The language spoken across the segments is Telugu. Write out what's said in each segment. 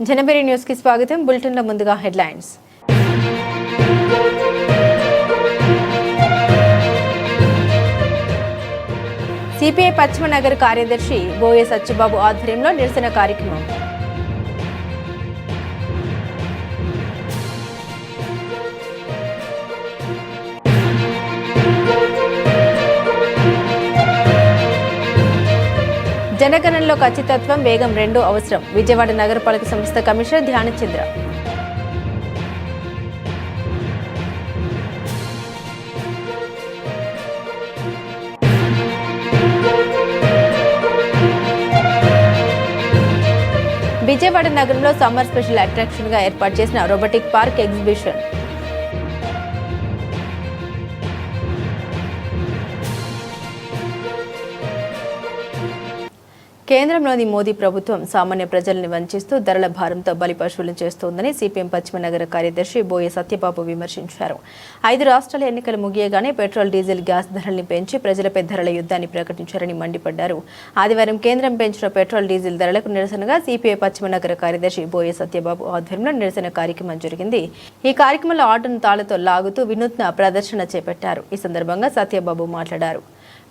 జనబెరి న్యూస్ కి స్వాగతం. బులెటిన్లో ముందుగా హెడ్లైన్స్. సిపిఐ పశ్చిమ నగర్ కార్యదర్శి బోయే సత్యబాబు ఆధ్వర్యంలో నిరసన కార్యక్రమం. జనగణనలో ఖచ్చితత్వం, వేగం రెండూ అవసరం. విజయవాడ నగరపాలక సంస్థ కమిషనర్ ధ్యానచంద్ర. విజయవాడ నగరంలో సమ్మర్ స్పెషల్ అట్రాక్షన్ గా ఏర్పాటు చేసిన రోబోటిక్ పార్క్ ఎగ్జిబిషన్. కేంద్రంలోని మోదీ ప్రభుత్వం సామాన్య ప్రజల్ని వంచిస్తూ ధరల భారంతో బలి పశువులను చేస్తోందని సిపిఎం పశ్చిమ నగర కార్యదర్శి బోయే సత్యబాబు విమర్శించారు. 5 రాష్ట్రాల ఎన్నికలు ముగియగానే పెట్రోల్, డీజిల్, గ్యాస్ ధరల్ని పెంచి ప్రజలపై ధరల యుద్ధాన్ని ప్రకటించారని మండిపడ్డారు. ఆదివారం కేంద్రం పెంచిన పెట్రోల్, డీజిల్ ధరలకు నిరసనగా సిపిఐ పశ్చిమ నగర కార్యదర్శి బోయే సత్యబాబు ఆధ్వర్యంలో నిరసన కార్యక్రమం జరిగింది. ఈ కార్యక్రమంలో ఆటోను తాళ్లతో లాగుతూ వినూత్న ప్రదర్శన చేపట్టారు. ఈ సందర్భంగా సత్యబాబు మాట్లాడారు.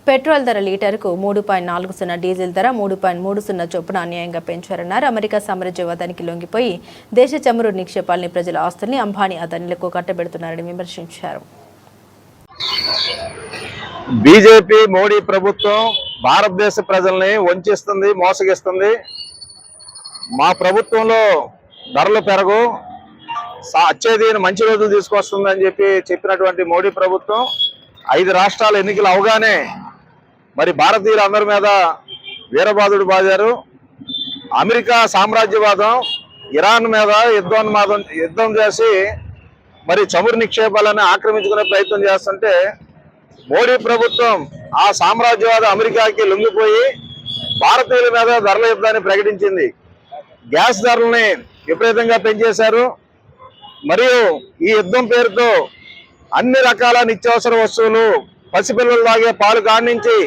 పెట్రోల్ ధర లీటర్కు 3.40, డీజిల్ ధర 3.30 చొప్పున అన్యాయంగా పెంచారన్నారు. అమెరికా సామ్రాజ్యవాదానికి లొంగిపోయి దేశ చమురు నిక్షేపాలని, ప్రజల ఆస్తుల్ని అంబానీ అదానీలకు కట్టబెడుతున్నారని విమర్శించారు. బీజేపీ మోడీ ప్రభుత్వం భారతదేశ ప్రజల్ని వంచిస్తుంది, మోసగిస్తుంది. మా ప్రభుత్వంలో ధరలు పెరగు, అచ్చేది మంచి రోజులు తీసుకొస్తుందని చెప్పినటువంటి మోడీ ప్రభుత్వం 5 రాష్ట్రాల ఎన్నికలు అవగానే మరి భారతీయులందరి మీద వీరబాదుడు బాదారు. అమెరికా సామ్రాజ్యవాదం, ఇరాన్ మీద యుద్ధం చేసి మరి చమురు నిక్షేపాలను ఆక్రమించుకునే ప్రయత్నం చేస్తుంటే మోడీ ప్రభుత్వం ఆ సామ్రాజ్యవాద అమెరికాకి లొంగిపోయి భారతీయుల మీద ధరల యుద్ధాన్ని ప్రకటించింది. గ్యాస్ ధరల్ని విపరీతంగా పెంచేశారు. మరియు ఈ యుద్ధం పేరుతో అన్ని రకాల నిత్యావసర వస్తువులు, పసిపిల్లలు తాగే పాలు కాడి నుంచి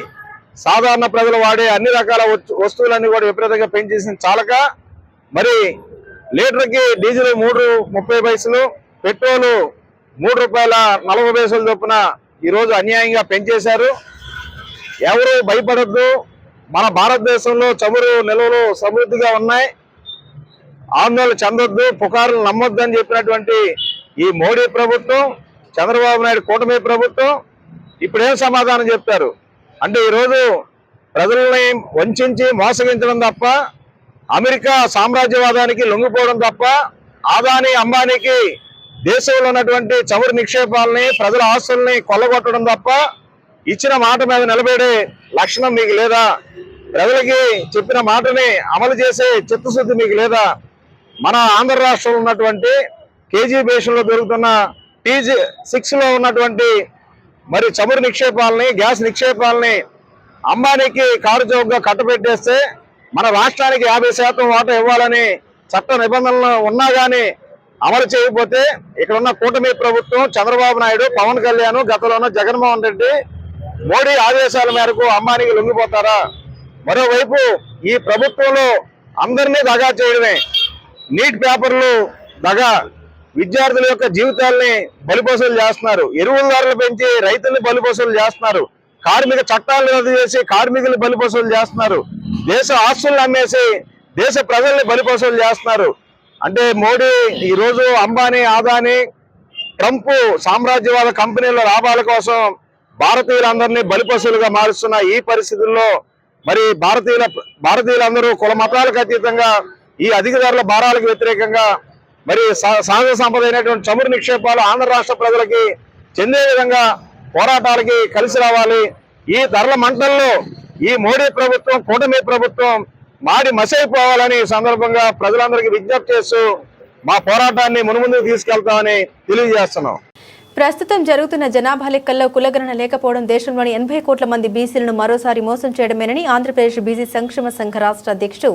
సాధారణ ప్రజలు వాడే అన్ని రకాల వస్తువులన్నీ కూడా విపరీతంగా పెంచేసిన చాలక మరి లీటర్కి డీజిల్ 3.30, పెట్రోలు ₹3.40 చొప్పున ఈరోజు అన్యాయంగా పెంచేశారు. ఎవరు భయపడద్దు, మన భారతదేశంలో చమురు నిల్వలు సమృద్ధిగా ఉన్నాయి, ఆందోళన చెందొద్దు, పుకారులు నమ్మొద్దు అని చెప్పినటువంటి ఈ మోడీ ప్రభుత్వం, చంద్రబాబు నాయుడు కూటమి ప్రభుత్వం ఇప్పుడేం సమాధానం చెప్తారు అంటే ఈరోజు ప్రజల్ని వంచి మోసగించడం తప్ప, అమెరికా సామ్రాజ్యవాదానికి లొంగిపోవడం తప్ప, ఆదానీ అంబానీకి దేశంలో ఉన్నటువంటి చమురు నిక్షేపాలని, ప్రజల ఆస్తుల్ని కొల్లగొట్టడం తప్ప ఇచ్చిన మాట మీద నిలబడే లక్షణం మీకు లేదా? ప్రజలకి చెప్పిన మాటని అమలు చేసే చిత్తశుద్ధి మీకు లేదా? మన ఆంధ్ర రాష్ట్రంలో ఉన్నటువంటి కేజీ బేషన్లో దొరుకుతున్న T6లో ఉన్నటువంటి మరి చమురు నిక్షేపాలని, గ్యాస్ నిక్షేపాలని అంబానీకి కారు చౌకగా కట్టబెట్టేస్తే మన రాష్ట్రానికి 50% వాటా ఇవ్వాలని చట్ట నిబంధనలు ఉన్నా కానీ అమలు చేయకపోతే ఇక్కడ ఉన్న కూటమి ప్రభుత్వం, చంద్రబాబు నాయుడు, పవన్ కళ్యాణ్, గతంలో జగన్మోహన్ రెడ్డి, మోడీ ఆదేశాల మేరకు అంబానీకి లొంగిపోతారా? మరోవైపు ఈ ప్రభుత్వంలో అందరినీ దగా చేయడమే. నీట్ పేపర్లు దగా, విద్యార్థుల యొక్క జీవితాల్ని బలిపశువులు చేస్తున్నారు, ఎరువుల ధరలు పెంచి రైతుల్ని బలిపశువులు చేస్తున్నారు, కార్మిక చట్టాలను రద్దు చేసి కార్మికుల్ని బలిపశువులు చేస్తున్నారు, దేశ ఆస్తులను అమ్మేసి దేశ ప్రజల్ని బలిపశువులు చేస్తున్నారు. అంటే మోడీ ఈరోజు అంబానీ, ఆదానీ, ట్రంప్ సామ్రాజ్యవాద కంపెనీల లాభాల కోసం భారతీయులందరినీ బలిపశువులుగా మారుస్తున్న ఈ పరిస్థితుల్లో మరి భారతీయులందరూ కుల మతాలకు అతీతంగా ఈ అధిక ధరల భారాలకు వ్యతిరేకంగా మరి సహజ సంపద అయినటువంటి చమురు నిక్షేపాలు ఆంధ్ర రాష్ట్ర ప్రజలకి చెందే విధంగా పోరాటాలకి కలిసి రావాలి. ఈ ధరల మంటల్లో ఈ మోడీ ప్రభుత్వం, కూటమి ప్రభుత్వం మాడి మసైపోవాలని సందర్భంగా ప్రజలందరికీ విజ్ఞప్తి చేస్తూ మా పోరాటాన్ని మునుముందుకు తీసుకెళ్తామని తెలియజేస్తున్నాం. ప్రస్తుతం జరుగుతున్న జనాభా లెక్కల్లో కులగణన లేకపోవడం దేశంలోని 80 కోట్ల మంది బీసీలను మరోసారి మోసం చేయడమేనని ఆంధ్రప్రదేశ్ బీసీ సంక్షేమ సంఘ రాష్ట్ర అధ్యక్షుడు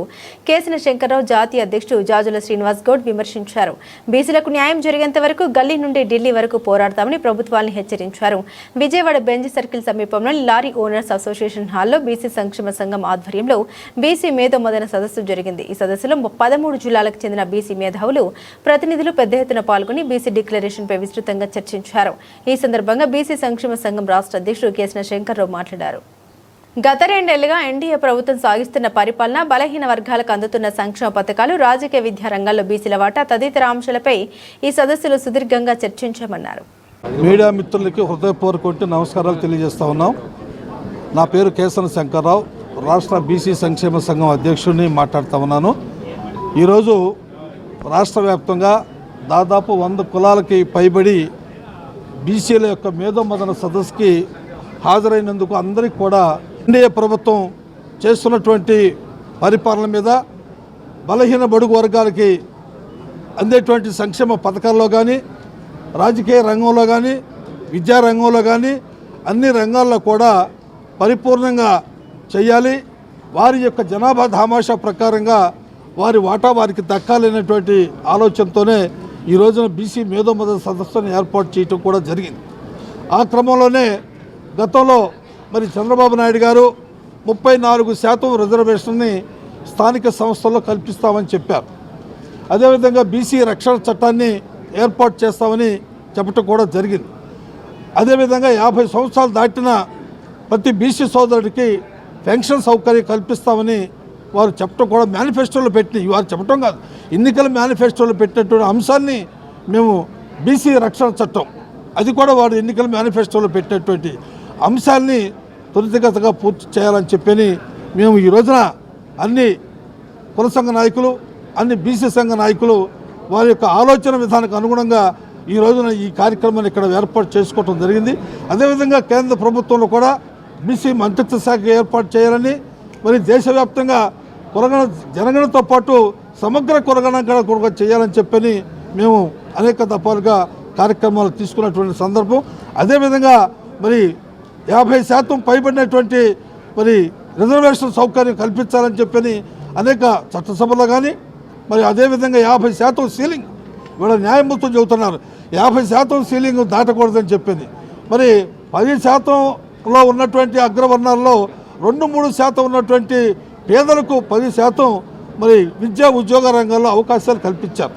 కేసిన శంకర్రావు, జాతీయ అధ్యక్షుడు జాజుల శ్రీనివాస్ గౌడ్ విమర్శించారు. బీసీలకు న్యాయం జరిగేంత వరకు గల్లీ నుండి ఢిల్లీ వరకు పోరాడతామని ప్రభుత్వాన్ని హెచ్చరించారు. విజయవాడ బెంజ్ సర్కిల్ సమీపంలోని లారీ ఓనర్స్ అసోసియేషన్ హాల్లో బీసీ సంక్షేమ సంఘం ఆధ్వర్యంలో బీసీ మేధో మదన సదస్సు జరిగింది. ఈ సదస్సులో 13 జిల్లాలకు చెందిన బీసీ మేధావులు, ప్రతినిధులు పెద్ద ఎత్తున పాల్గొని బీసీ డిక్లరేషన్పై విస్తృతంగా చర్చించారు. ఈ సందర్భంగా బీసీ సంక్షేమ సంఘం రాష్ట్ర అధ్యక్షుడు కేసిన శంకర్రావు మాట్లాడారు. గత 2 ఏళ్లుగా ఎన్డీఏ ప్రభుత్వం సాగిస్తున్న పరిపాలన, బలహీన వర్గాలకు అందుతున్న సంక్షేమ పథకాలు, రాజకీయ విద్యా రంగాల్లో బీసీల వాటా తదితర అంశాలపై ఈ సదస్సులో సుదీర్ఘంగా చర్చించామన్నారు. మీడియా మిత్రులకి హృదయపూర్వక నమస్కారాలు తెలియజేస్తా ఉన్నాం. నా పేరు కేసన శంకర్రావు, రాష్ట్ర బీసీ సంక్షేమ సంఘం అధ్యక్షుడిని మాట్లాడుతూ ఉన్నాను. ఈరోజు రాష్ట్ర వ్యాప్తంగా దాదాపు 100 కులాలకి పైబడి బీసీల యొక్క మేధోమదన సదస్సుకి హాజరైనందుకు అందరికీ కూడా ఎన్డీఏ ప్రభుత్వం చేస్తున్నటువంటి పరిపాలన మీద, బలహీన బడుగు వర్గాలకి అందేటువంటి సంక్షేమ పథకాల్లో కానీ, రాజకీయ రంగంలో కానీ, విద్యా రంగంలో కానీ అన్ని రంగాల్లో కూడా పరిపూర్ణంగా చేయాలి. వారి యొక్క జనాభా దామాషా ప్రకారంగా వారి వాటా వారికి దక్కాలనేటువంటి ఆలోచనతోనే ఈ రోజున బీసీ మేధోమదన సదస్సును ఏర్పాటు చేయటం కూడా జరిగింది. ఆ క్రమంలోనే గతంలో మరి చంద్రబాబు నాయుడు గారు 34% రిజర్వేషన్ని స్థానిక సంస్థల్లో కల్పిస్తామని చెప్పారు. అదేవిధంగా బీసీ రక్షణ చట్టాన్ని ఏర్పాటు చేస్తామని చెప్పటం కూడా జరిగింది. అదేవిధంగా 50 సంవత్సరాలు దాటిన ప్రతి బీసీ సోదరుడికి పెన్షన్ సౌకర్యం కల్పిస్తామని వారు చెప్పడం కూడా మేనిఫెస్టోలో పెట్టి, వారు చెప్పడం కాదు, ఎన్నికల మేనిఫెస్టోలో పెట్టినటువంటి అంశాన్ని మేము బీసీ రక్షణ చట్టం, అది కూడా వారు ఎన్నికల మేనిఫెస్టోలో పెట్టినటువంటి అంశాన్ని త్వరితగతిగా పూర్తి చేయాలని చెప్పని మేము ఈ రోజున అన్ని కుల సంఘ నాయకులు, అన్ని బీసీ సంఘ నాయకులు వారి యొక్క ఆలోచన విధానానికి అనుగుణంగా ఈ రోజున ఈ కార్యక్రమాన్ని ఇక్కడ ఏర్పాటు చేసుకోవడం జరిగింది. అదేవిధంగా కేంద్ర ప్రభుత్వంలో కూడా బీసీ మంత్రిత్వ శాఖ ఏర్పాటు చేయాలని, మరి దేశవ్యాప్తంగా కులగణ జనగణతో పాటు సమగ్ర కులగణన కూడా చేయాలని చెప్పని మేము అనేక దఫాలుగా కార్యక్రమాలు తీసుకున్నటువంటి సందర్భం. అదేవిధంగా మరి 50% పైబడినటువంటి మరి రిజర్వేషన్ సౌకర్యం కల్పించాలని చెప్పని అనేక చట్టసభలో కానీ, మరి అదేవిధంగా 50% సీలింగ్, వీళ్ళ న్యాయమూర్తులు చెబుతున్నారు 50% సీలింగ్ దాటకూడదని చెప్పింది. మరి 10%లో ఉన్నటువంటి అగ్రవర్ణాల్లో 2-3% ఉన్నటువంటి పేదలకు 10% మరి విద్యా ఉద్యోగ రంగాల్లో అవకాశాలు కల్పించారు.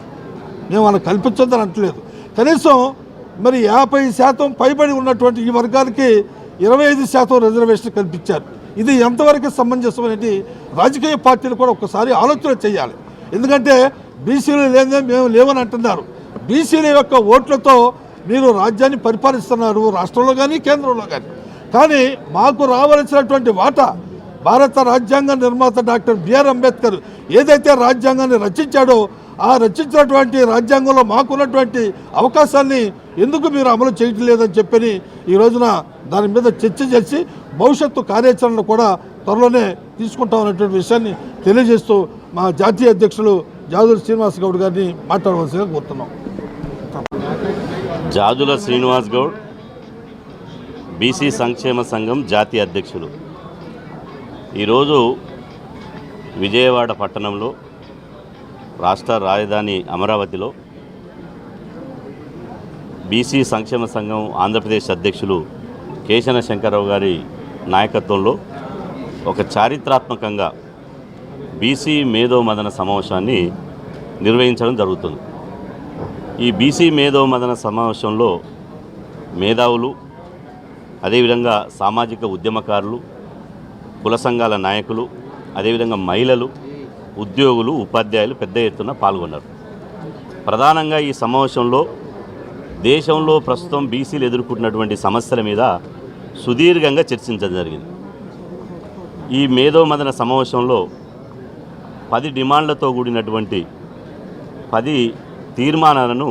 మేము వాళ్ళకి కల్పించొద్దని అంటలేదు. కనీసం మరి 50% పైబడి ఉన్నటువంటి ఈ వర్గాలకి 25% రిజర్వేషన్ కల్పించారు. ఇది ఎంతవరకు సమంజసం అనేది రాజకీయ పార్టీలు కూడా ఒకసారి ఆలోచన చేయాలి. ఎందుకంటే బీసీలు లేదే మేము లేవని అంటున్నారు. బీసీల యొక్క ఓట్లతో మీరు రాజ్యాన్ని పరిపాలిస్తున్నారు, రాష్ట్రంలో కానీ కేంద్రంలో కానీ. కానీ మాకు రావాల్సినటువంటి వాటా భారత రాజ్యాంగ నిర్మాత డాక్టర్ బిఆర్ అంబేద్కర్ ఏదైతే రాజ్యాంగాన్ని రచించాడో ఆ రచించినటువంటి రాజ్యాంగంలో మాకున్నటువంటి అవకాశాన్ని ఎందుకు మీరు అమలు చేయటం లేదని చెప్పని ఈ రోజున దాని మీద చర్చ చేసి భవిష్యత్తు కార్యాచరణను కూడా త్వరలోనే తీసుకుంటామనేటువంటి విషయాన్ని తెలియజేస్తూ మా జాతీయ అధ్యక్షులు జాజుల శ్రీనివాస్ గౌడ్ గారిని మాట్లాడవలసిందిగా కోరుతున్నాం. జాజుల శ్రీనివాస్ గౌడ్, బీసీ సంక్షేమ సంఘం జాతీయ అధ్యక్షులు. ఈరోజు విజయవాడ పట్టణంలో, రాష్ట్ర రాజధాని అమరావతిలో బీసీ సంక్షేమ సంఘం ఆంధ్రప్రదేశ్ అధ్యక్షులు కేశన శంకర్రావు గారి నాయకత్వంలో ఒక చారిత్రాత్మకంగా బీసీ మేధో మదన సమావేశాన్ని నిర్వహించడం జరుగుతుంది. ఈ బీసీ మేధో మదన సమావేశంలో మేధావులు, అదేవిధంగా సామాజిక ఉద్యమకారులు, కుల సంఘాల నాయకులు, అదేవిధంగా మహిళలు, ఉద్యోగులు, ఉపాధ్యాయులు పెద్ద ఎత్తున పాల్గొన్నారు. ప్రధానంగా ఈ సమావేశంలో దేశంలో ప్రస్తుతం బీసీలు ఎదుర్కొంటున్నటువంటి సమస్యల మీద సుదీర్ఘంగా చర్చించడం జరిగింది. ఈ మేధో మదన సమావేశంలో 10 డిమాండ్లతో కూడినటువంటి 10 తీర్మానాలను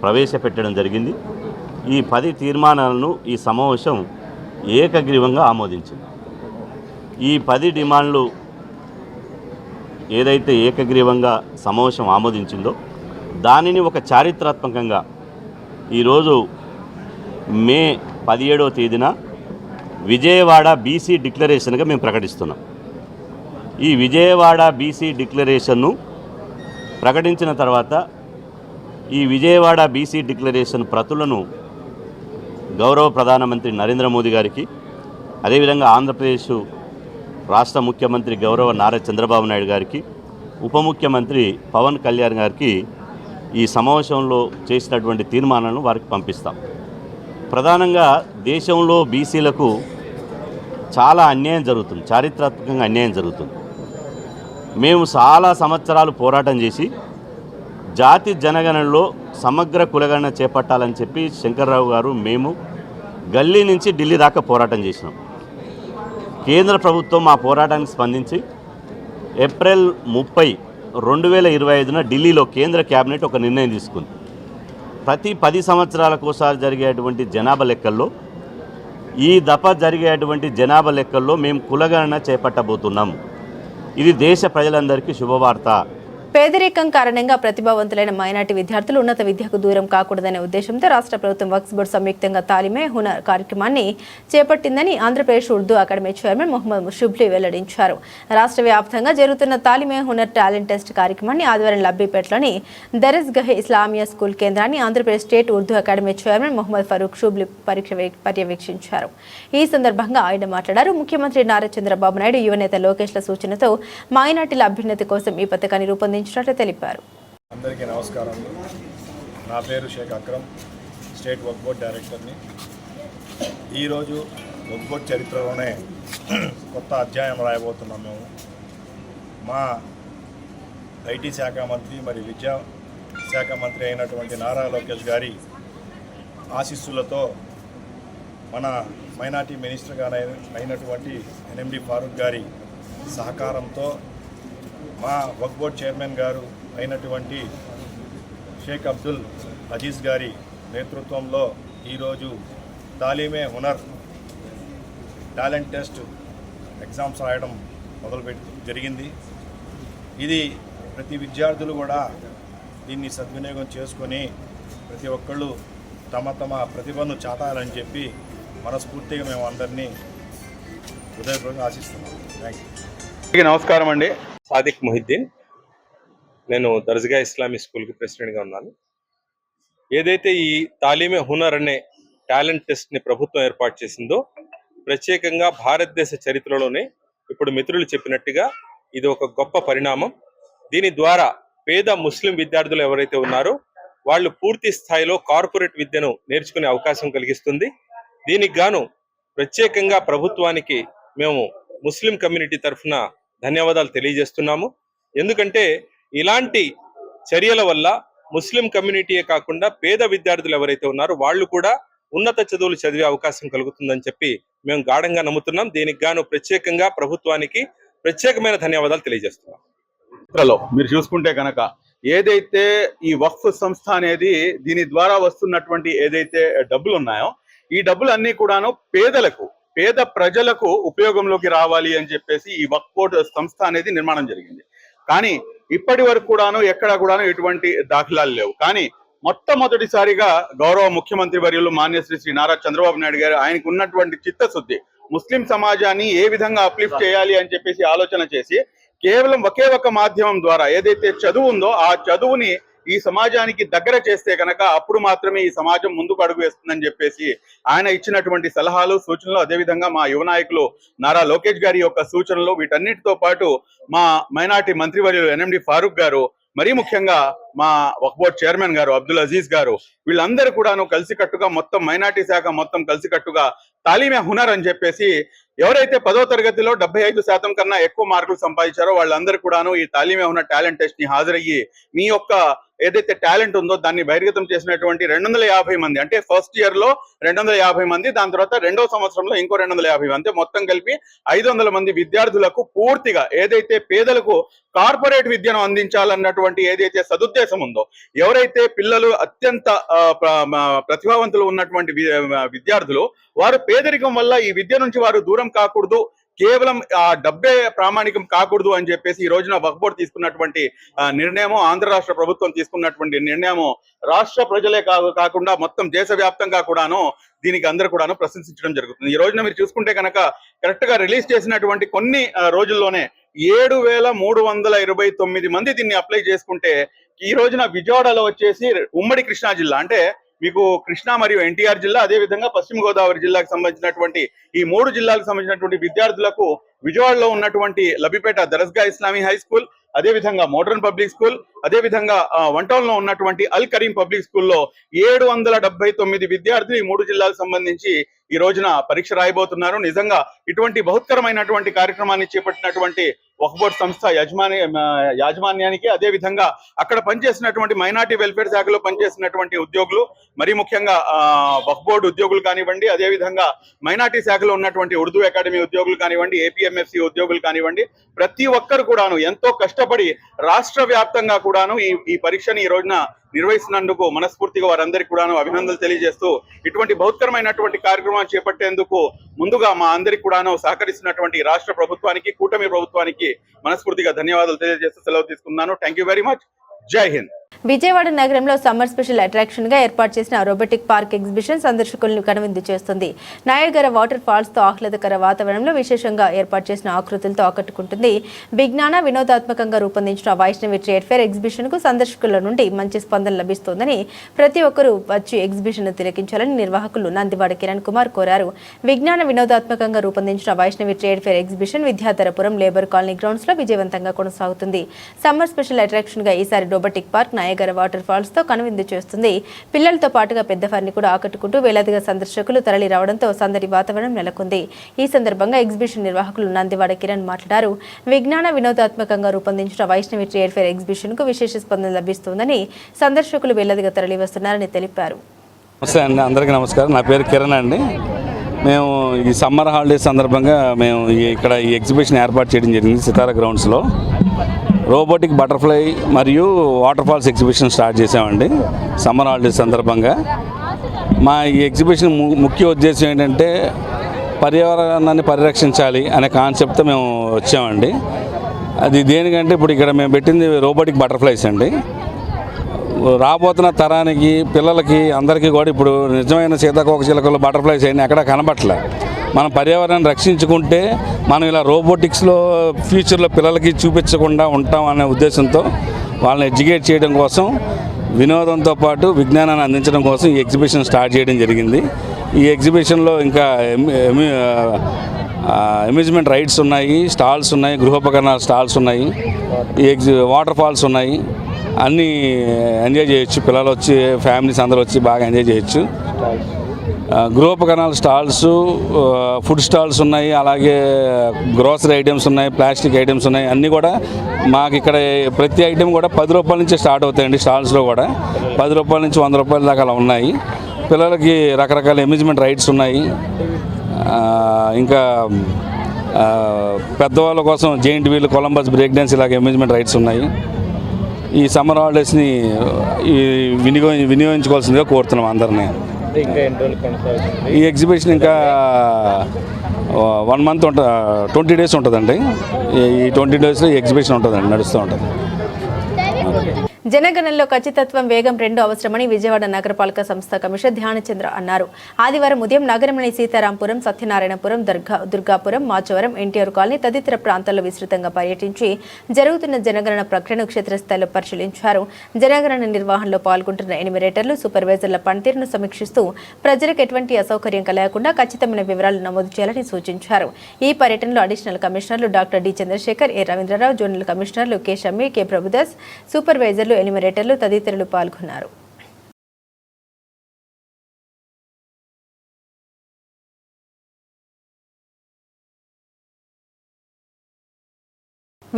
ప్రవేశపెట్టడం జరిగింది. ఈ 10 తీర్మానాలను ఈ సమావేశం ఏకగ్రీవంగా ఆమోదించింది. ఈ 10 డిమాండ్లు ఏదైతే ఏకగ్రీవంగా సమావేశం ఆమోదించిందో దానిని ఒక చారిత్రాత్మకంగా ఈరోజు మే 17వ తేదీన విజయవాడ బీసీ డిక్లరేషన్గా మేము ప్రకటిస్తున్నాం. ఈ విజయవాడ బీసీ డిక్లరేషన్ను ప్రకటించిన తర్వాత ఈ విజయవాడ బీసీ డిక్లరేషన్ ప్రతులను గౌరవ ప్రధానమంత్రి నరేంద్ర మోదీ గారికి, అదేవిధంగా ఆంధ్రప్రదేశ్ రాష్ట్ర ముఖ్యమంత్రి గౌరవ నారా చంద్రబాబు నాయుడు గారికి, ఉప ముఖ్యమంత్రి పవన్ కళ్యాణ్ గారికి ఈ సమావేశంలో చేసినటువంటి తీర్మానాలను వారికి పంపిస్తాం. ప్రధానంగా దేశంలో బీసీలకు చాలా అన్యాయం జరుగుతుంది, చారిత్రాత్మకంగా అన్యాయం జరుగుతుంది. మేము చాలా సంవత్సరాలు పోరాటం చేసి జాతి జనగణనలో సమగ్ర కులగణన చేపట్టాలని చెప్పి శంకర్రావు గారు మేము గల్లీ నుంచి ఢిల్లీ దాకా పోరాటం చేసినాం. కేంద్ర ప్రభుత్వం మా పోరాటానికి స్పందించి ఏప్రిల్ 30, 2025న ఢిల్లీలో కేంద్ర కేబినెట్ ఒక నిర్ణయం తీసుకుంది. ప్రతి 10 సంవత్సరాలకోసారి జరిగేటువంటి జనాభా లెక్కల్లో ఈ దఫా జరిగేటువంటి జనాభా లెక్కల్లో మేము కులగణన చేపట్టబోతున్నాం. ఇది దేశ ప్రజలందరికీ శుభవార్త. పేదరికం కారణంగా ప్రతిభావంతులైన మైనార్టీ విద్యార్థులు ఉన్నత విద్యకు దూరం కాకూడదనే ఉద్దేశంతో రాష్ట్ర ప్రభుత్వం వక్ఫ్ బోర్డు సంయుక్తంగా తాలిమే హునర్ కార్యక్రమాన్ని చేపట్టిందని ఆంధ్రప్రదేశ్ ఉర్దూ అకాడమీ చైర్మన్ మొహమ్మద్ షుబ్లీ వెల్లడించారు. రాష్ట్ర వ్యాప్తంగా జరుగుతున్న తాలిమే హునర్ టాలెంట్ టెస్ట్ కార్యక్రమాన్ని ఆదివారం లబ్బీపేటలోని దరస్గహ్ ఇస్లామియా స్కూల్ కేంద్రాన్ని Andhra Pradesh state Urdu academy chairman Mohammed Farooq Shubli పర్యవేక్షించారు. ఈ సందర్భంగా ఆయన మాట్లాడారు. ముఖ్యమంత్రి నారా చంద్రబాబు నాయుడు, యువనేత లోకేష్ల సూచనతో మైనార్టీల అభ్యున్నతి కోసం ఈ పథకాన్ని రూపొందించారు తెలిపారు. అందరికీ నమస్కారం. నా పేరు షేక్ అక్రమ్, స్టేట్ వక్ఫ్ బోర్డ్ డైరెక్టర్ని. ఈరోజు వక్ఫ్ బోర్డ్ చరిత్రలోనే కొత్త అధ్యాయం రాయబోతున్నాం. మేము మా ఐటీ శాఖ మంత్రి మరి విద్యా శాఖ మంత్రి అయినటువంటి నారా లోకేష్ గారి ఆశీస్సులతో మన మైనార్టీ మినిస్టర్గా అయినటువంటి ఎన్ఎండి ఫారూక్ గారి సహకారంతో మా వక్ఫ్ బోర్డ్ చైర్మన్ గారు అయినటువంటి షేక్ అబ్దుల్ అజీజ్ గారి నేతృత్వంలో ఈరోజు తాలీమే హునర్ టాలెంట్ టెస్ట్ ఎగ్జామ్స్ రాయడం జరిగింది. ఇది ప్రతి విద్యార్థులు కూడా దీన్ని సద్వినియోగం చేసుకొని ప్రతి ఒక్కళ్ళు తమ తమ ప్రతిభను చాటాలని చెప్పి మనస్ఫూర్తిగా మేము అందరినీ హృదయపూర్వకంగా ఆశిస్తున్నాం. Thank you. నమస్కారం అండి. సాదిక్ మొహిద్దీన్. నేను దర్గా ఇస్లామీ స్కూల్కి ప్రెసిడెంట్గా ఉన్నాను. ఏదైతే ఈ తాలీమే హునర్ అనే టాలెంట్ టెస్ట్ని ప్రభుత్వం ఏర్పాటు చేసిందో ప్రత్యేకంగా భారతదేశ చరిత్రలోనే ఇప్పుడు మిత్రులు చెప్పినట్టుగా ఇది ఒక గొప్ప పరిణామం. దీని ద్వారా పేద ముస్లిం విద్యార్థులు ఎవరైతే ఉన్నారో వాళ్ళు పూర్తి స్థాయిలో కార్పొరేట్ విద్యను నేర్చుకునే అవకాశం కలిగిస్తుంది. దీనికి గాను ప్రత్యేకంగా ప్రభుత్వానికి మేము ముస్లిం కమ్యూనిటీ తరఫున ధన్యవాదాలు తెలియజేస్తున్నాము. ఎందుకంటే ఇలాంటి చర్యల వల్ల ముస్లిం కమ్యూనిటీయే కాకుండా పేద విద్యార్థులు ఎవరైతే ఉన్నారో వాళ్ళు కూడా ఉన్నత చదువులు చదివే అవకాశం కలుగుతుందని చెప్పి మేము గాఢంగా నమ్ముతున్నాం. దీనికి గాను ప్రత్యేకంగా ప్రభుత్వానికి ప్రత్యేకమైన ధన్యవాదాలు తెలియజేస్తున్నాం. మీరు చూసుకుంటే కనుక ఏదైతే ఈ వక్ఫ్ సంస్థ అనేది దీని ద్వారా వస్తున్నటువంటి ఏదైతే డబ్బులు ఉన్నాయో ఈ డబ్బులు అన్ని కూడాను పేద ప్రజలకు ఉపయోగంలోకి రావాలి అని చెప్పేసి ఈ వక్ఫ్ బోర్డ్ సంస్థ అనేది నిర్మాణం జరిగింది. కానీ ఇప్పటి వరకు కూడాను ఎక్కడా కూడాను ఎటువంటి దాఖలాలు లేవు. కానీ మొట్టమొదటిసారిగా గౌరవ ముఖ్యమంత్రి వర్యులు మాన్యశ్రీ శ్రీ నారా చంద్రబాబు నాయుడు గారు ఆయనకు ఉన్నటువంటి చిత్తశుద్ధి ముస్లిం సమాజాన్ని ఏ విధంగా అప్లిఫ్ట్ చేయాలి అని చెప్పేసి ఆలోచన చేసి కేవలం ఒకే ఒక మాధ్యమం ద్వారా ఏదైతే చదువు ఉందో ఆ చదువుని ఈ సమాజానికి దగ్గర చేస్తే కనుక అప్పుడు మాత్రమే ఈ సమాజం ముందుకు అడుగు వేస్తుందని చెప్పేసి ఆయన ఇచ్చినటువంటి సలహాలు సూచనలు, అదేవిధంగా మా యువ నాయకులు నారా లోకేష్ గారి యొక్క సూచనలు, వీటన్నిటితో పాటు మా మైనార్టీ మంత్రివర్యులు ఎన్ఎండి ఫారూక్ గారు, మరీ ముఖ్యంగా మా వక్ఫ్ బోర్డ్ చైర్మన్ గారు అబ్దుల్ అజీజ్ గారు, వీళ్ళందరూ కూడాను కలిసికట్టుగా మొత్తం మైనార్టీ శాఖ మొత్తం కలిసికట్టుగా తాలీమే హునర్ అని చెప్పేసి ఎవరైతే 10వ తరగతిలో 75% కన్నా ఎక్కువ మార్కులు సంపాదించారో వాళ్ళందరూ కూడాను ఈ తాలీమే హునర్ టాలెంట్ టెస్ట్ ని హాజరయ్యి మీ యొక్క ఏదైతే టాలెంట్ ఉందో దాన్ని బహిర్గతం చేసినటువంటి 250 మంది, అంటే ఫస్ట్ ఇయర్ లో 250 మంది, దాని తర్వాత 2వ సంవత్సరంలో ఇంకో 250 మంది, మొత్తం కలిపి 500 మంది విద్యార్థులకు పూర్తిగా ఏదైతే పేదలకు కార్పొరేట్ విద్యను అందించాలన్నటువంటి ఏదైతే సదుద్దేశం ఉందో, ఎవరైతే పిల్లలు అత్యంత ప్రతిభావంతులు ఉన్నటువంటి విద్యార్థులు వారు పేదరికం వల్ల ఈ విద్య నుంచి వారు దూరం కాకూడదు, కేవలం ఆ డబ్బే ప్రామాణికం కాకూడదు అని చెప్పేసి ఈ రోజున వక్ఫ్ బోర్డు తీసుకున్నటువంటి నిర్ణయము, ఆంధ్ర రాష్ట్ర ప్రభుత్వం తీసుకున్నటువంటి నిర్ణయము రాష్ట్ర ప్రజలే కాకుండా మొత్తం దేశవ్యాప్తంగా కూడాను దీనికి అందరూ కూడాను ప్రశంసించడం జరుగుతుంది. ఈ రోజున మీరు చూసుకుంటే కనుక కరెక్ట్ గా రిలీజ్ చేసినటువంటి కొన్ని రోజుల్లోనే 7,329 మంది దీన్ని అప్లై చేసుకుంటే ఈ రోజున విజయవాడలో వచ్చేసి ఉమ్మడి కృష్ణా జిల్లా అంటే మీకు కృష్ణా మరియు ఎన్టీఆర్ జిల్లా, అదే విధంగా పశ్చిమ గోదావరి జిల్లాకు సంబంధించినటువంటి ఈ 3 జిల్లాలకు సంబంధించినటువంటి విద్యార్థులకు విజయవాడలో ఉన్నటువంటి లబిపేట దర్గా ఇస్లామీ హై స్కూల్, అదే విధంగా మోడర్న్ పబ్లిక్ స్కూల్, అదే విధంగా వన్ టౌన్ లో ఉన్నటువంటి అల్ కరీం పబ్లిక్ స్కూల్లో 779 విద్యార్థులు ఈ 3 జిల్లాలకు సంబంధించి ఈ రోజున పరీక్ష రాయబోతున్నారు. నిజంగా ఇటువంటి బహుత్కరమైనటువంటి కార్యక్రమాన్ని చేపట్టినటువంటి వక్ఫ్ బోర్డ్ సంస్థ యాజమాన్యానికి, అదే విధంగా అక్కడ పనిచేసినటువంటి మైనార్టీ వెల్ఫేర్ శాఖలో పనిచేసినటువంటి ఉద్యోగులు, మరీ ముఖ్యంగా వక్ఫ్ బోర్డు ఉద్యోగులు కానివ్వండి, అదే విధంగా మైనార్టీ శాఖలో ఉన్నటువంటి ఉర్దూ అకాడమీ ఉద్యోగులు కానివ్వండి, ఏపీఎంఎఫ్సి ఉద్యోగులు కానివ్వండి, ప్రతి ఒక్కరు కూడాను ఎంతో కష్టపడి రాష్ట్ర వ్యాప్తంగా కూడాను ఈ పరీక్షని ఈ రోజున నిర్వహిస్తున్నందుకు మనస్ఫూర్తిగా వారందరికీ కూడాను అభినందనలు తెలియజేస్తూ ఇటువంటి బహుత్కరమైనటువంటి కార్యక్రమాన్ని చేపట్టేందుకు ముందుగా మా అందరికి కూడాను సహకరిస్తున్నటువంటి రాష్ట్ర ప్రభుత్వానికి, కూటమి ప్రభుత్వానికి మనస్ఫూర్తిగా ధన్యవాదాలు తెలియజేస్తూ సెలవు తీసుకున్నాను. Thank you very much. జై హింద్. విజయవాడ నగరంలో సమ్మర్ స్పెషల్ అట్రాక్షన్ గా ఏర్పాటు చేసిన రోబోటిక్ పార్క్ ఎగ్జిబిషన్ సందర్శకులను కనువిందు చేస్తుంది. నాయగర వాటర్ ఫాల్స్ తో ఆహ్లాదకర వాతావరణంలో విశేషంగా ఏర్పాటు చేసిన ఆకృతులతో ఆకట్టుకుంటుంది. విజ్ఞాన వినోదాత్మకంగా రూపొందించిన వైష్ణవి ట్రేడ్ ఫేర్ ఎగ్జిబిషన్ కు సందర్శకుల నుండి మంచి స్పందన లభిస్తోందని, ప్రతి ఒక్కరూ వచ్చి ఎగ్జిబిషన్ ను తిలకించాలని నిర్వాహకులు నందివాడ కిరణ్ కుమార్ కోరారు. విజ్ఞాన వినోదాత్మకంగా రూపొందించిన Vaishnavi trade fair exhibition Vidyadharapuram labour colony grounds లో విజయవంతంగా కొనసాగుతుంది. సమ్మర్ స్పెషల్ అట్రాక్షన్ గా ఈసారి robotic park Niagara water falls తో కనువిందు చేస్తుంది. పిల్లలతో పాటుగా పెద్దవారిని కూడా ఆకట్టుకుంటూ వేలాదిగా సందర్శకులు తరలి రావడంతో సందడి వాతావరణం నెలకొంది. ఈ సందర్భంగా ఎగ్జిబిషన్ నిర్వాహకులు నందివాడ కిరణ్ మాట్లాడారు. విజ్ఞాన వినోదాత్మకంగా రూపొందించిన వైష్ణవి ట్రేడ్ ఫేర్ ఎగ్జిబిషన్ కు విశేష స్పందన లభిస్తోందని, సందర్శకులు వేలాదిగా తరలి వస్తున్నారని తెలిపారు. నమస్తే అండి, అందరికీ నమస్కారం. నా పేరు కిరణ్ అండి. మేము ఈ సమ్మర్ హాలిడేస్ సందర్భంగా మేము ఇక్కడ ఈ ఎగ్జిబిషన్ ఏర్పాటు చేయడం జరిగింది. సితారా గ్రౌండ్స్లో రోబోటిక్ బటర్ఫ్లై మరియు వాటర్ ఫాల్స్ ఎగ్జిబిషన్ స్టార్ట్ చేసామండి సమ్మర్ హాలిడేస్ సందర్భంగా. మా ఈ ఎగ్జిబిషన్ ముఖ్య ఉద్దేశం ఏంటంటే పర్యావరణాన్ని పరిరక్షించాలి అనే కాన్సెప్ట్తో మేము వచ్చామండి. అది దేనికంటే ఇప్పుడు ఇక్కడ మేము పెట్టింది రోబోటిక్ బటర్ఫ్లైస్ అండి. రాబోతున్న తరానికి, పిల్లలకి, అందరికీ కూడా ఇప్పుడు నిజమైన సీతాకోకచిలుకలు బటర్ఫ్లైస్ అయినా ఎక్కడా కనబట్టలే. మనం పర్యావరణాన్ని రక్షించుకుంటే మనం ఇలా రోబోటిక్స్లో ఫ్యూచర్లో పిల్లలకి చూపించకుండా ఉంటాం అనే ఉద్దేశంతో వాళ్ళని ఎడ్యుకేట్ చేయడం కోసం, వినోదంతో పాటు విజ్ఞానాన్ని అందించడం కోసం ఈ ఎగ్జిబిషన్ స్టార్ట్ చేయడం జరిగింది. ఈ ఎగ్జిబిషన్లో ఇంకా అమ్యూజ్మెంట్ రైడ్స్ ఉన్నాయి, స్టాల్స్ ఉన్నాయి, గృహోపకరణాల స్టాల్స్ ఉన్నాయి, వాటర్ ఫాల్స్ ఉన్నాయి. అన్నీ ఎంజాయ్ చేయొచ్చు. పిల్లలు వచ్చి, ఫ్యామిలీస్ అందరూ వచ్చి బాగా ఎంజాయ్ చేయొచ్చు. గృహోపకరణాల స్టాల్స్, ఫుడ్ స్టాల్స్ ఉన్నాయి, అలాగే గ్రోసరీ ఐటమ్స్ ఉన్నాయి, ప్లాస్టిక్ ఐటమ్స్ ఉన్నాయి. అన్నీ కూడా మాకు ఇక్కడ ప్రతి ఐటెం కూడా 10 రూపాయల నుంచి స్టార్ట్ అవుతాయండి. స్టాల్స్లో కూడా 10 రూపాయల నుంచి 100 రూపాయల దాకా అలా ఉన్నాయి. పిల్లలకి రకరకాల అమ్యూజ్మెంట్ రైడ్స్ ఉన్నాయి. ఇంకా పెద్దవాళ్ళ కోసం giant wheel, Columbus break dance ఇలాగ అమ్యూజ్మెంట్ రైడ్స్ ఉన్నాయి. ఈ సమ్మర్ హాలిడేస్ని వినియోగించుకోవాల్సిందిగా కోరుతున్నాం అందరినీ. ఈ ఎగ్జిబిషన్ ఇంకా 1 మంత్ 20 డేస్ ఉంటుందండి. ఈ 20 డేస్లో ఈ ఎగ్జిబిషన్ ఉంటుందండి, నడుస్తూ ఉంటుంది. జనగణనలో ఖచ్చితత్వం, వేగం రెండు అవసరమని విజయవాడ నగరపాలక సంస్థ కమిషనర్ ధ్యానచంద్ర అన్నారు. ఆదివారం ఉదయం నగరంలోని సీతారాంపురం, సత్యనారాయణపురం, దుర్గాపురం, మాచవరం, ఎన్టీఆర్ కాలనీ తదితర ప్రాంతాల్లో విస్తృతంగా పర్యటించి జరుగుతున్న జనగణన ప్రక్రియను క్షేత్రస్థాయిలో పరిశీలించారు. జనగణన నిర్వహణలో పాల్గొంటున్న ఎనిమిరేటర్లు, సూపర్వైజర్ల పనితీరును సమీక్షిస్తూ ప్రజలకు ఎటువంటి అసౌకర్యం కలగకుండా ఖచ్చితమైన వివరాలు నమోదు చేయాలని సూచించారు. ఈ పర్యటనలో అడిషనల్ కమిషనర్లు doctor D Chandrasekhar, A Ravindra Rao, zonal కమిషనర్లు కె షమ్మి, కె ప్రభుదాస్, సూపర్వైజర్లు, ఎనిమిరేటర్లు తదితరులు పాల్గొన్నారు.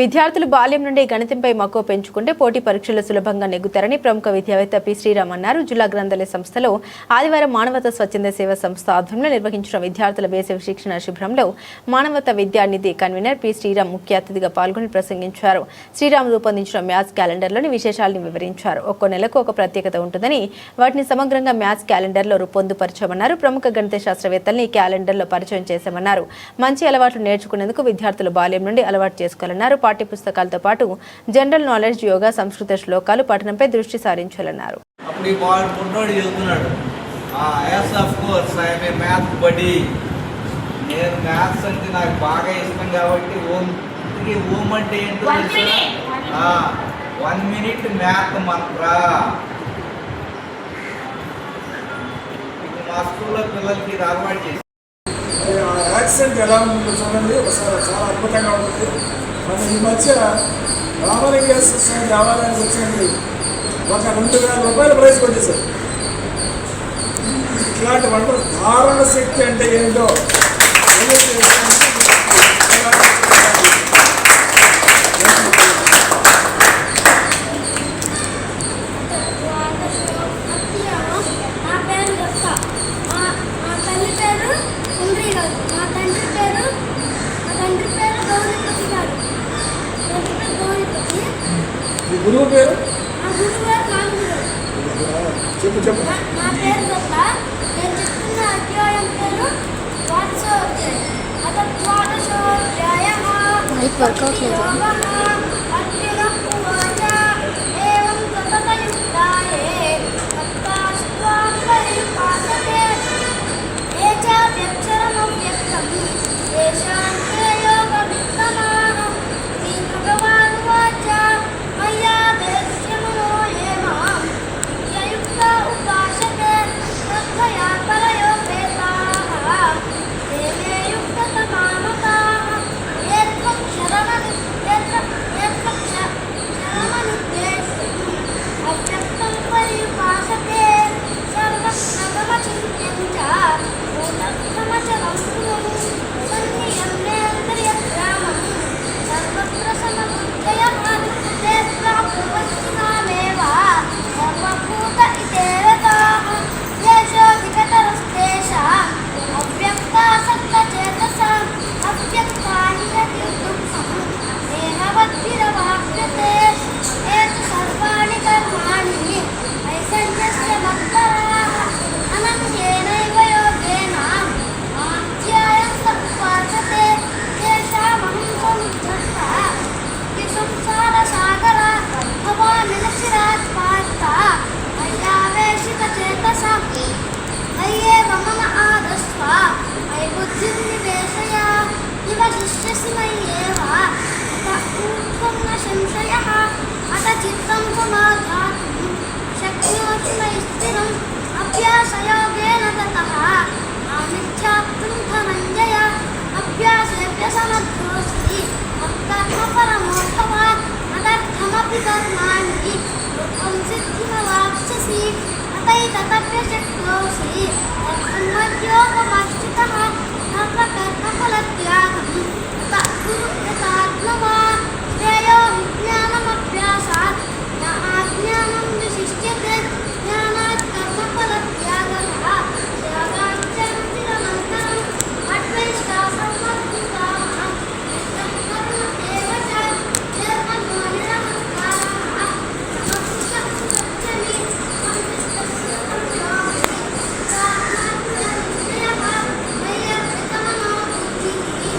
విద్యార్థులు బాల్యం నుండి గణితంపై మక్కువ పెంచుకుంటే పోటీ పరీక్షలు సులభంగా నెగ్గుతారని ప్రముఖ విద్యావేత్త పి శ్రీరామ్ అన్నారు. జిల్లా గ్రంథాలయ సంస్థలో ఆదివారం మానవతా స్వచ్ఛంద సేవా సంస్థ ఆధ్వర్యంలో నిర్వహించిన విద్యార్థుల వేసవి శిక్షణ శిబిరంలో మానవతా విద్యానిధి కన్వీనర్ పి శ్రీరామ్ ముఖ్య అతిథిగా పాల్గొని ప్రసంగించారు. శ్రీరామ్ రూపొందించిన మ్యాథ్స్ క్యాలెండర్లోని విశేషాలను వివరించారు. ఒక్కో నెలకు ఒక ప్రత్యేకత ఉంటుందని, వాటిని సమగ్రంగా మ్యాథ్స్ క్యాలెండర్లో పొందుపరచామన్నారు. ప్రముఖ గణిత శాస్త్రవేత్తల్ని ఈ క్యాలెండర్లో పరిచయం చేశామన్నారు. మంచి అలవాట్లు నేర్చుకునేందుకు విద్యార్థులు బాల్యం నుండి అలవాటు చేసుకోవాలన్నారు. పాఠ్య పుస్తకాలతో పాటు జనరల్ నాలెడ్జ్, యోగా, సంస్కృత శ్లోకాలు పఠనంపై దృష్టి సారించాలన్నారు. Yes of course I'm a math buddy. నేను మ్యాథ్స్ అంటే నాకు బాగా ఇష్టం కాబట్టి ఓం అంటే ఏంటో 1 minute మ్యాథ్ మంత్ర. మా స్కూల్లో పిల్లలకి ఇది అలవాటు చేసి యాక్సిడెంట్ ఎలా ఉంటుందో చూడండి ఒకసారి, చాలా అద్భుతంగా ఉంటుంది. మన ఈ మధ్య రామలింగ స్వామి దేవాలయానికి వచ్చింది ఒక 2,000 రూపాయల ప్రైజ్ కొట్టేశారు. ఇట్లాంటి వంటలు ధారణ శక్తి అంటే ఏంటో గురువు పేరు చెప్పు చెప్పు. నా పేరు దొక్క. నేను చెప్తున్న అధ్యాయం పేరు ద్వాదశోధ్యాయః. అర్జున ఉవాచ ఏవం తతయుక్తాయే తత్తాస్త్వాం పరిపాసతే ఏ చ వ్యక్షరమవ్యక్తం తేషాం తే యోగవిత్తమాః. శ్రీ భగవాన్ ఉవాచ మయ్యా దేశ్యమనో ఏ మాం నిత్యయుక్త ఉపాసతే తత్తయా పరయో ప్రేతాః తే మే యుక్తతమామతాః. అవ్యక్తం పరిపాసతే సర్వస్నగమచింత్యం చ భూతస్థమచలం సన్నియమ్యేంద్రియగ్రామం సర్వత్ర సమబుద్ధయః తే ప్రాప్నువచ్చినామేవ సర్వభూత ఇతేరతాః. యేషో విగతరస్తేషాం అవ్యక్తాసక్తచేతసాం అవ్యక్తాని యతిర్దుఃఖం దేహవద్భిరవాప్యతే. ఏతు సర్వాణి కర్మాణి ఐసన్యస్య మత్పరాః అనన్యేనైవ యోగేన ఆధ్యాయంత ఉపాసతే తేషామహం సముద్ధః సంసారసాగరः భవామినచిరాత్ పార్థ మయ్యావేశితచేతసాం. మయ్యేవ మమ ఆదస్వ మయి బుద్ధిం నివేశయ నివశిష్యసి మయ్యేవ అత ఊర్ధ్వం న సంశయః అత చిత్తం సమాధాతుం శక్నోషి మయి స్థిరం అభ్యాసయోగేన తతః మామిచ్ఛాప్తుం ధనంజయ. అభ్యాసేభ్యసమర్థోऽస్మి మత్కర్మ పరమో భవ మదర్థమపి కర్మాణి రూపం సిద్ధిమవాప్స్యసి అతైతదప్యశక్నోషి తన్మద్యోగమాశ్రితః సర్వకర్మఫలత్యాగం తత కురు యథాత్మవా. శ్రేయో విజ్ఞానమభ్యాసాత్ న అజ్ఞానం విశిష్యతే జ్ఞానాత్ కర్మఫలత్యాగః త్యాగాంచరతిరనంతరం అద్వైష్ట సర్వభూతాః నిత్యం కర్మ ఏవ చ నిర్మమో నిరహంకారః సమస్తం సత్యమి సంతిష్టస్య కర్మాణి సాత్మాత్మ్యనిశ్చయః మయ్యర్పితమనో బుద్ధిః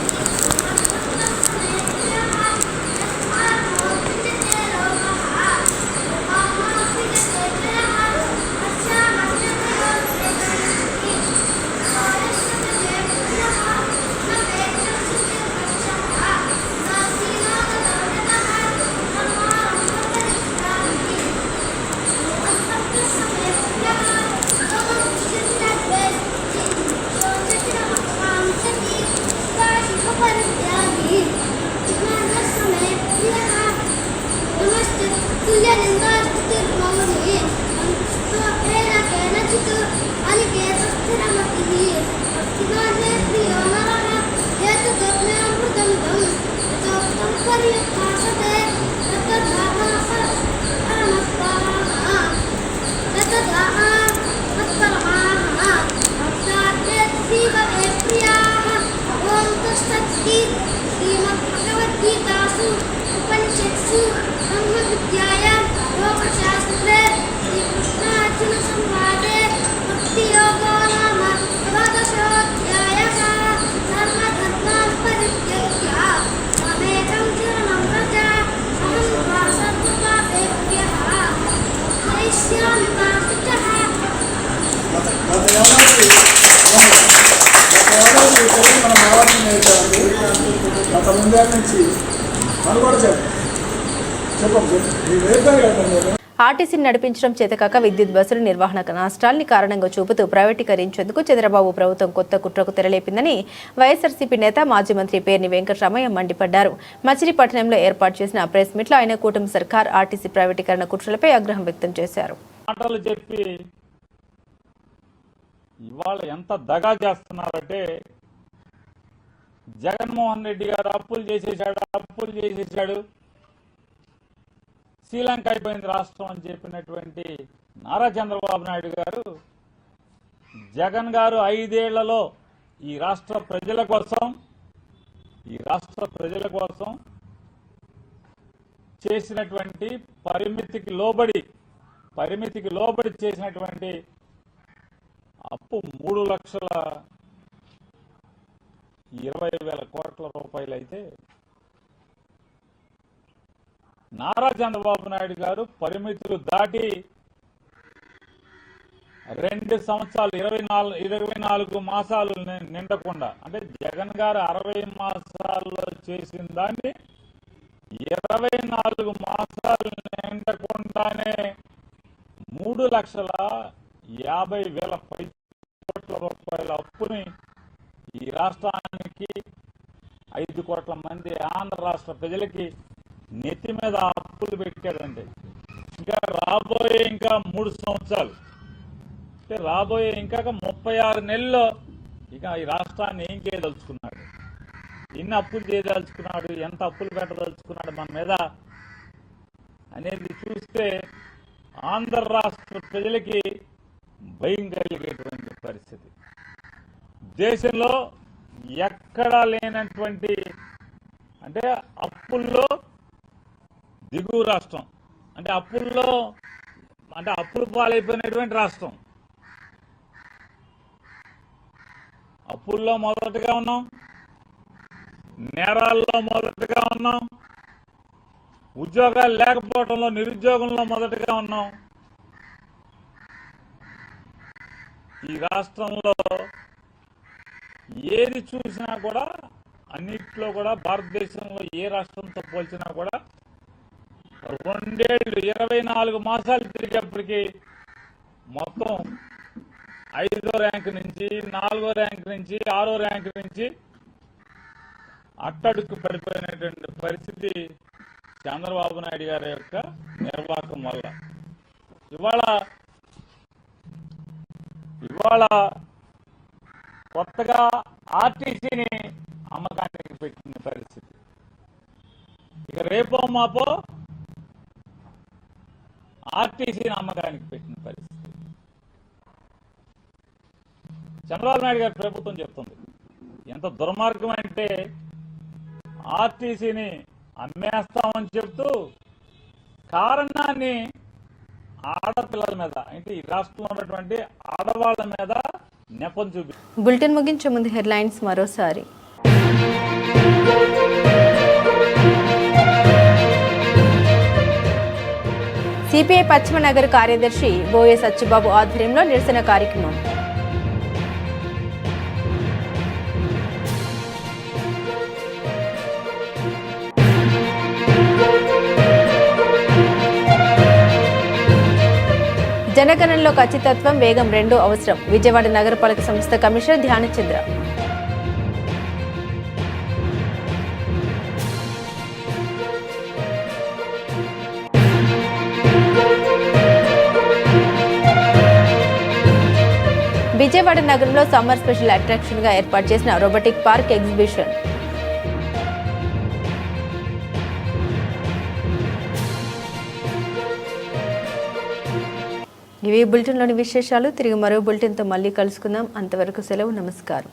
శ్రీమద్భగవద్గీతాసు ఉపనిషత్సు బ్రహ్మవిద్యాయాం యోగశాస్త్రే శ్రీకృష్ణార్జున సంవాదే భక్తియోగో నామ ద్వాదశోధ్యాయః. సర్వధర్మాన్ పరిత్యజ్య మామేకం శరణం వ్రజ అహం త్వా సర్వపాపేభ్యో 2 ఏళ్ళ నుంచి మనం కూడా చెప్పండి మీరు వేద్దాం కదా మీరు. ఆర్టీసీని నడిపించడం చేతకాక విద్యుత్ బస్సుల నిర్వహణ నష్టాల్ని కారణంగా చూపుతూ ప్రైవేటీకరించేందుకు చంద్రబాబు ప్రభుత్వం కొత్త కుట్రకు తెరలేపిందని వైఎస్ఆర్సీపీ నేత మాజీ మంత్రి పేర్ని వెంకటరామయ్య మండిపడ్డారు. మచిలీపట్నంలో ఏర్పాటు చేసిన ప్రెస్ మీట్లో ఆయన కూటమి సర్కార్ ఆర్టీసీ ప్రైవేటీకరణ కుట్రలపై ఆగ్రహం వ్యక్తం చేశారు. మాటలు చెప్పి ఇవాళ ఎంత దగా చేస్తున్నారంటే జగన్మోహన్ రెడ్డి గారు అప్పులు చేసేసాడు శ్రీలంక అయిపోయింది రాష్ట్రం అని చెప్పినటువంటి నారా చంద్రబాబు నాయుడు గారు జగన్ గారు 5 ఏళ్లలో ఈ రాష్ట్ర ప్రజల కోసం చేసినటువంటి పరిమితికి లోబడి చేసినటువంటి అప్పు 3,20,000 కోట్ల రూపాయలు అయితే నారా చంద్రబాబు నాయుడు గారు పరిమితులు దాటి 2 సంవత్సరాలు 24 మాసాలు నిండకుండా అంటే జగన్ గారు 60 మాసాల్లో చేసిన దాన్ని 24 మాసాలు నిండకుండానే 3,50,000 కోట్ల రూపాయల అప్పుని ఈ రాష్ట్రానికి 5 కోట్ల మంది ఆంధ్ర రాష్ట్ర ప్రజలకి నెత్తి మీద అప్పులు పెట్టారండి. ఇంకా రాబోయే 3 సంవత్సరాలు అంటే రాబోయే 36 నెలల్లో ఇక ఈ రాష్ట్రాన్ని ఏం చేయదలుచుకున్నాడు, ఎన్ని అప్పులు చేయదలుచుకున్నాడు, ఎంత అప్పులు పెట్టదలుచుకున్నాడు మన మీద అనేది చూస్తే ఆంధ్ర రాష్ట్ర ప్రజలకి భయం కలిగేటువంటి పరిస్థితి. దేశంలో ఎక్కడా లేనటువంటి అంటే అప్పుల్లో దిగువ రాష్ట్రం అంటే అప్పులు పాలైపోయినటువంటి రాష్ట్రం. అప్పుల్లో మొదటగా ఉన్నాం, నేరాల్లో మొదటగా ఉన్నాం, ఉద్యోగాలు లేకపోవడంలో నిరుద్యోగంలో మొదటగా ఉన్నాం. ఈ రాష్ట్రంలో ఏది చూసినా కూడా అన్నిట్లో కూడా భారతదేశంలో ఏ రాష్ట్రంతో పోల్చినా కూడా 2 ఏళ్ళు 24 మాసాలు తిరిగేప్పటికీ మొత్తం 5వ ర్యాంకు నుంచి 4వ ర్యాంకు నుంచి 6వ ర్యాంకు నుంచి అట్టడుగు పడిపోయినటువంటి పరిస్థితి చంద్రబాబు నాయుడు గారి యొక్క నిర్వాహకం వల్ల. ఇవాళ కొత్తగా ఆర్టీసీని అమ్మకానికి పెట్టిన పరిస్థితి. ఇక రేపో మాపో ఆర్టీసీని అమ్మకానికి పెట్టిన పరిస్థితి. చంద్రబాబు నాయుడు గారి ప్రభుత్వం చెప్తుంది ఎంత దుర్మార్గం అంటే ఆర్టీసీని అమ్మేస్తామని చెప్తూ కారణాన్ని ఆడపిల్లల మీద అంటే ఈ రాష్ట్రంలో ఉన్నటువంటి ఆడవాళ్ల మీద నెపం చూపి. బులెటిన్ ముగించే ముందు హెడ్లైన్స్ మరోసారి. సిపిఐ పశ్చిమ నగర కార్యదర్శి బోయే సత్యబాబు ఆధ్వర్యంలో నిరసన కార్యక్రమం. జనగణనలో ఖచ్చితత్వం వేగం 2 అవసరం. విజయవాడ నగరపాలక సంస్థ కమిషనర్ ధ్యానచంద్ర. విజయవాడ నగరంలో సమ్మర్ స్పెషల్ అట్రాక్షన్ గా ఏర్పాటు చేసిన రోబోటిక్ పార్క్ ఎగ్జిబిషన్. ఇవి బులెటిన్లోని విశేషాలు. తిరిగి మరో బులెటిన్తో మళ్ళీ కలుసుకుందాం. అంతవరకు సెలవు. నమస్కారం.